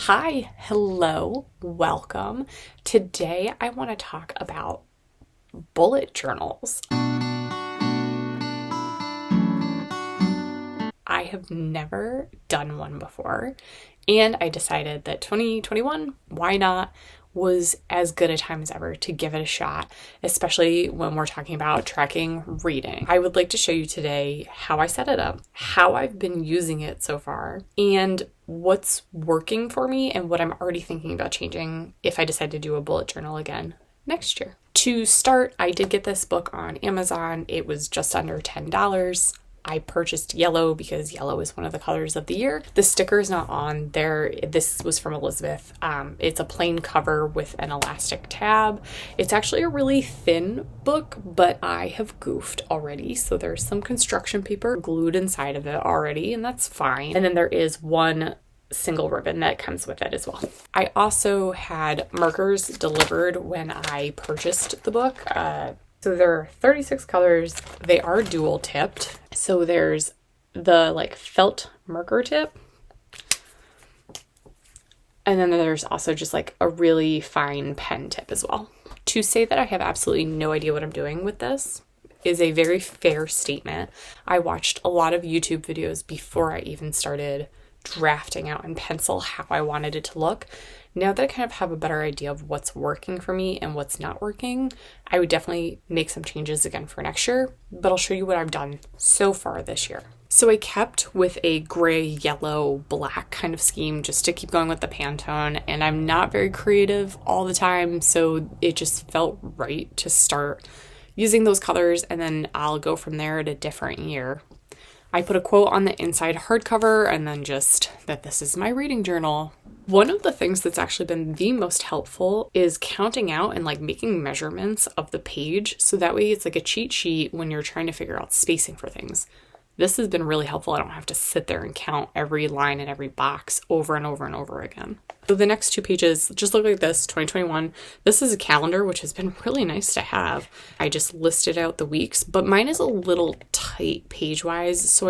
Hi, hello, welcome. Today I want to talk about bullet journals. I have never done one before, and I decided that 2021, why not, was as good a time as ever to give it a shot, especially when we're talking about tracking reading. I would like to show you today how I set it up, how I've been using it so far, and what's working for me and what I'm already thinking about changing if I decide to do a bullet journal again next year. To start, I did get this book on Amazon. It was just under $10. I purchased yellow because yellow is one of the colors of the year. The sticker is not on there. This was from Elizabeth. It's a plain cover with an elastic tab. It's actually a really thin book, but I have goofed already. So there's some construction paper glued inside of it already, and that's fine. And then there is one single ribbon that comes with it as well. I also had markers delivered when I purchased the book. So there are 36 colors. They are dual tipped. So there's the felt marker tip. And then there's also just a really fine pen tip as well. To say that I have absolutely no idea what I'm doing with this is a very fair statement. I watched a lot of YouTube videos before I even started drafting out in pencil how I wanted it to look. Now that I kind of have a better idea of what's working for me and what's not working, I would definitely make some changes again for next year, but I'll show you what I've done so far this year. So I kept with a gray, yellow, black kind of scheme just to keep going with the Pantone, and I'm not very creative all the time, so it just felt right to start using those colors, and then I'll go from there at a different year. I put a quote on the inside hardcover and then just that this is my reading journal. One of the things that's actually been the most helpful is counting out and making measurements of the page. So that way it's like a cheat sheet when you're trying to figure out spacing for things. This has been really helpful. I don't have to sit there and count every line in every box over and over and over again. So the next two pages just look like this, 2021. This is a calendar, which has been really nice to have. I just listed out the weeks, but mine is a little tight page-wise, so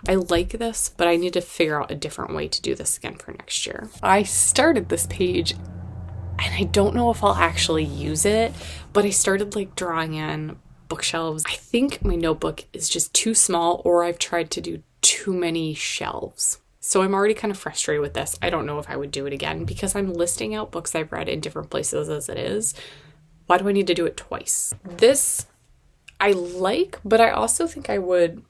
I like this, but I need to figure out a different way to do this again for next year. I started this page, and I don't know if I'll actually use it, but I started drawing in bookshelves. I think my notebook is just too small, or I've tried to do too many shelves. So I'm already kind of frustrated with this. I don't know if I would do it again because I'm listing out books I've read in different places as it is. Why do I need to do it twice? This I like, but I also think I would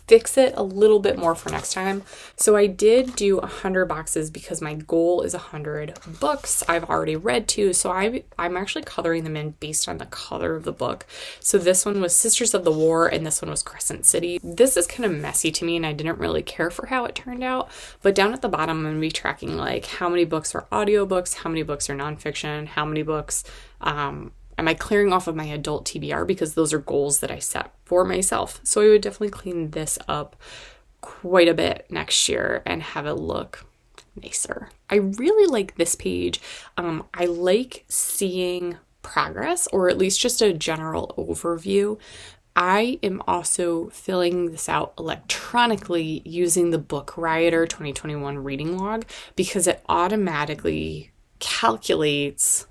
fix it a little bit more for next time. So I did do 100 boxes because my goal is 100 books I've already read to. So I'm actually coloring them in based on the color of the book. So this one was Sisters of the War and this one was Crescent City. This is kind of messy to me and I didn't really care for how it turned out. But down at the bottom, I'm going to be tracking how many books are audiobooks, how many books are nonfiction, how many books am I clearing off of my adult TBR, because those are goals that I set for myself. So I would definitely clean this up quite a bit next year and have it look nicer. I really like this page. I like seeing progress, or at least just a general overview. I am also filling this out electronically using the Book Writer 2021 reading log because it automatically calculates,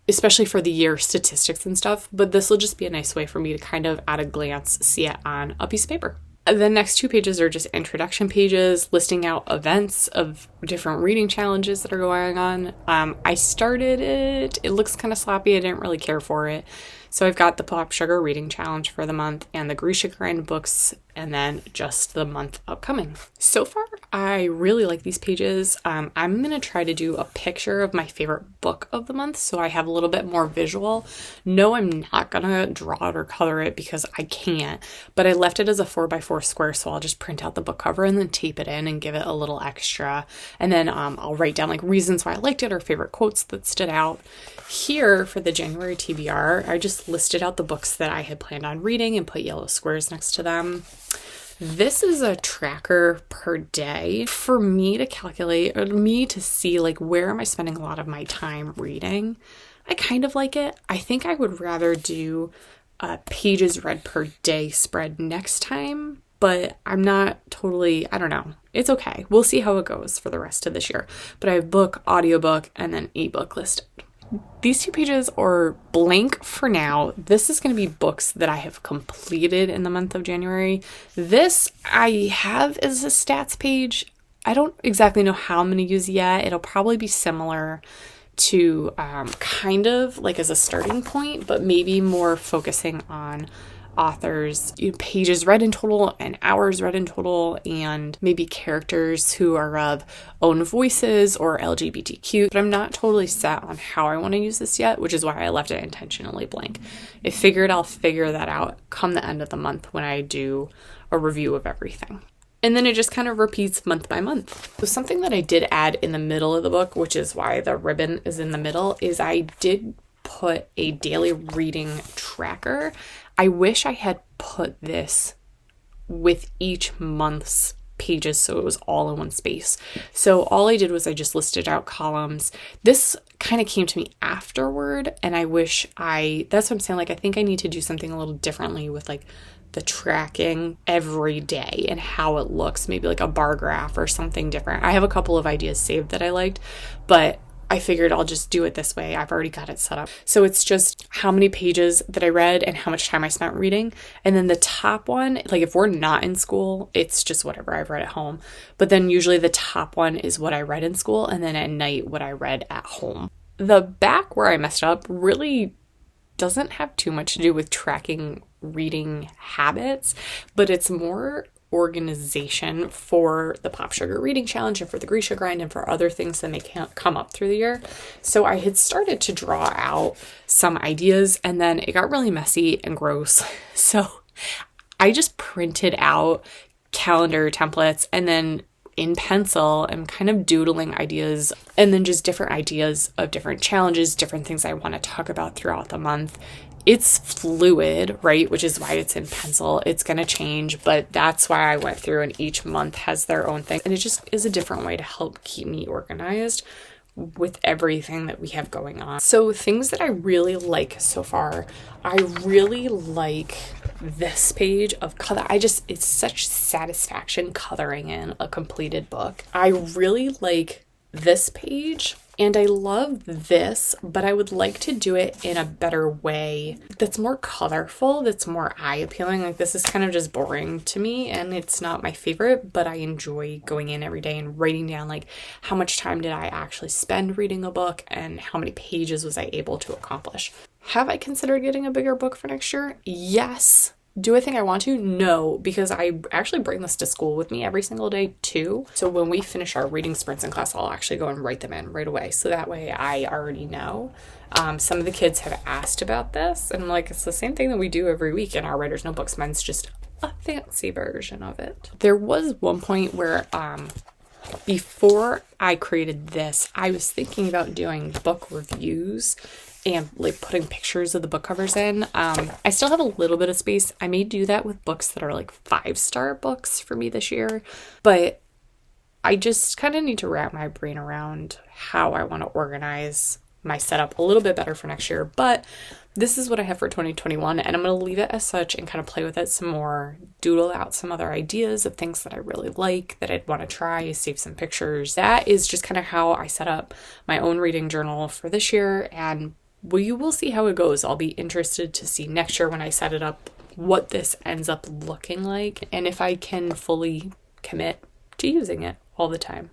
especially for the year, statistics and stuff, but this will just be a nice way for me to kind of at a glance see it on a piece of paper. The next two pages are just introduction pages listing out events of different reading challenges that are going on. I started it. It looks kind of sloppy. I didn't really care for it. So I've got the Pop Sugar Reading Challenge for the month and the Grisha Grind books, and then just the month upcoming. So far, I really like these pages. I'm going to try to do a picture of my favorite book of the month so I have a little bit more visual. No, I'm not going to draw it or color it because I can't, but I left it as a 4x4 square, so I'll just print out the book cover and then tape it in and give it a little extra. And then I'll write down reasons why I liked it or favorite quotes that stood out. Here for the January TBR, I just listed out the books that I had planned on reading and put yellow squares next to them. This is a tracker per day for me to calculate, or me to see where am I spending a lot of my time reading. I kind of like it. I think I would rather do pages read per day spread next time, but I'm not totally, I don't know. It's okay. We'll see how it goes for the rest of this year. But I have book, audiobook, and then ebook listed. These 2 pages are blank for now. This is going to be books that I have completed in the month of January. This I have as a stats page. I don't exactly know how I'm going to use it yet. It'll probably be similar to kind of like as a starting point, but maybe more focusing on authors, pages read in total and hours read in total, and maybe characters who are of own voices or LGBTQ. But I'm not totally set on how I want to use this yet, which is why I left it intentionally blank. I figured I'll figure that out come the end of the month when I do a review of everything. And then it just kind of repeats month by month. So something that I did add in the middle of the book, which is why the ribbon is in the middle, is I did put a daily reading tracker. I wish I had put this with each month's pages so it was all in one space. So all I did was I just listed out columns. This kind of came to me afterward, and I wish that's what I'm saying, like I think I need to do something a little differently with like the tracking every day and how it looks, maybe like a bar graph or something different. I have a couple of ideas saved that I liked, but I figured I'll just do it this way. I've already got it set up. So it's just how many pages that I read and how much time I spent reading. And then the top one, like if we're not in school, it's just whatever I've read at home. But then usually the top one is what I read in school, and then at night what I read at home. The back where I messed up really doesn't have too much to do with tracking reading habits, but it's more organization for the Pop Sugar Reading Challenge and for the Grisha Grind and for other things that may come up through the year. So I had started to draw out some ideas, and then it got really messy and gross. So I just printed out calendar templates, and then in pencil I'm kind of doodling ideas, and then just different ideas of different challenges, different things I want to talk about throughout the month. It's fluid, right? Which is why it's in pencil. It's going to change, but that's why I went through, and each month has their own thing. And it just is a different way to help keep me organized with everything that we have going on. So things that I really like so far, I really like this page of color. It's such satisfaction coloring in a completed book. I really like this page, and I love this, but I would like to do it in a better way that's more colorful, that's more eye appealing. Like this is kind of just boring to me, and it's not my favorite, but I enjoy going in every day and writing down like how much time did I actually spend reading a book and how many pages was I able to accomplish. Have I considered getting a bigger book for next year? Yes. Do I think I want to? No, because I actually bring this to school with me every single day too. So when we finish our reading sprints in class, I'll actually go and write them in right away. So that way I already know. Some of the kids have asked about this, and I'm like, it's the same thing that we do every week in our writer's notebooks. Mine's just a fancy version of it. There was one point where before I created this, I was thinking about doing book reviews and like putting pictures of the book covers in. I still have a little bit of space. I may do that with books that are like 5-star books for me this year, but I just kind of need to wrap my brain around how I want to organize my setup a little bit better for next year. But this is what I have for 2021, and I'm going to leave it as such and kind of play with it some more, doodle out some other ideas of things that I really like, that I'd want to try, save some pictures. That is just kind of how I set up my own reading journal for this year, and you will see how it goes. I'll be interested to see next year when I set it up what this ends up looking like, and if I can fully commit to using it all the time.